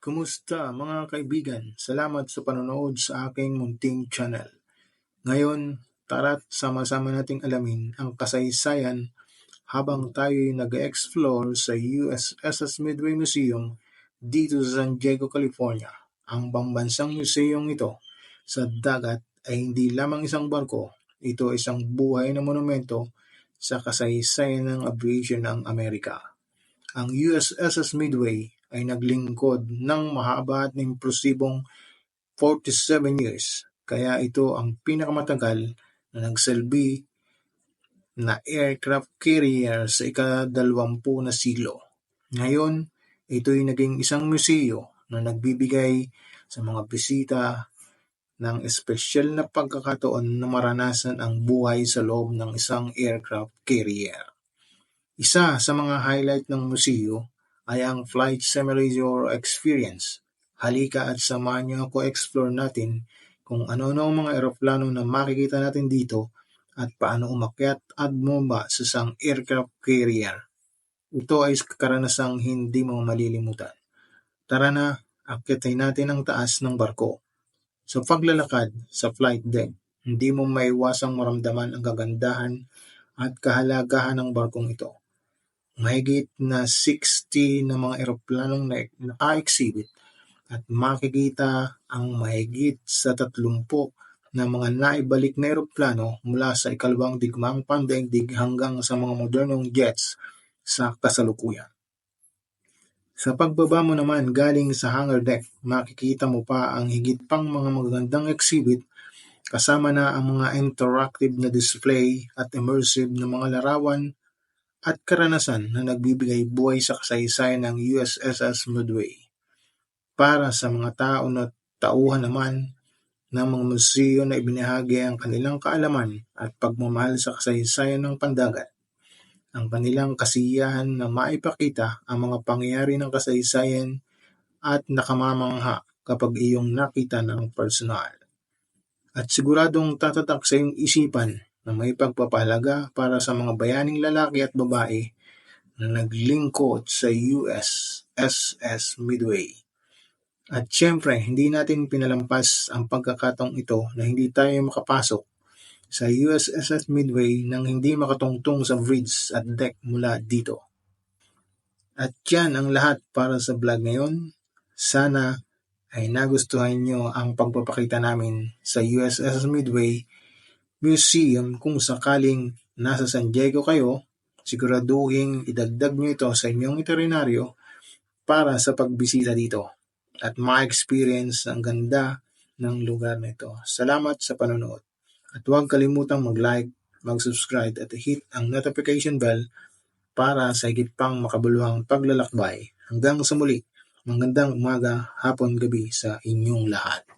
Kumusta mga kaibigan? Salamat sa panonood sa aking munting channel. Ngayon, tara't sama-sama nating alamin ang kasaysayan habang tayo'y nag-explore sa USS Midway Museum dito sa San Diego, California. Ang pambansang museyong ito sa dagat ay hindi lamang isang barko, ito ay isang buhay na monumento sa kasaysayan ng aviation ng Amerika. Ang USS Midway ay naglingkod ng mahaba at impresibong 47 years, kaya ito ang pinakamatagal na nagsilbi na aircraft carrier sa ika-20 na siglo. Ngayon, ito'y naging isang museo na nagbibigay sa mga bisita ng espesyal na pagkakataon na maranasan ang buhay sa loob ng isang aircraft carrier. Isa sa mga highlight ng museo ay ang flight simulator experience. Halika at samahan niyo ako explore natin kung ano-ano ang mga eroplano na makikita natin dito at paano umakyat at bumaba sa isang aircraft carrier. Ito ay karanasang hindi mo malilimutan. Tara na, akyatin natin ang taas ng barko. Sa paglalakad sa flight deck, hindi mo maiwasang maramdaman ang kagandahan at kahalagahan ng barkong ito. Mahigit na 60 na mga eroplanong naka-exhibit at makikita ang mahigit sa 30 na mga naibalik na eroplano mula sa ikalawang digmaang pandaigdig hanggang sa mga modernong jets sa kasalukuyan. Sa pagbaba mo naman galing sa hangar deck, makikita mo pa ang higit pang mga magagandang exhibit kasama na ang mga interactive na display at immersive na mga larawan at karanasan na nagbibigay buhay sa kasaysayan ng USS Midway. Para sa mga tao na tauhan naman ng mga museo na ibinahagi ang kanilang kaalaman at pagmamahal sa kasaysayan ng pandagat, ang kanilang kasiyahan na maipakita ang mga pangyayari ng kasaysayan at nakamamangha kapag iyong nakita ng personal. At siguradong tatatak sa iyong isipan na may pagpapahalaga para sa mga bayaning lalaki at babae na naglingkod sa USS Midway. At syempre, hindi natin pinalampas ang pagkakataong ito na hindi tayo makapasok sa USS Midway nang hindi makatungtong sa bridge at deck mula dito. At yan ang lahat para sa vlog ngayon. Sana ay nagustuhan nyo ang pagpapakita namin sa USS Midway Museum. Kung sakaling nasa San Diego kayo, siguraduhin idagdag nyo ito sa inyong itineraryo para sa pagbisita dito at ma-experience ang ganda ng lugar na ito. Salamat sa panonood. At huwag kalimutang mag-like, mag-subscribe at hit ang notification bell para sa higit pang makabuluhang paglalakbay. Hanggang sa muli, magandang umaga, hapon, gabi sa inyong lahat.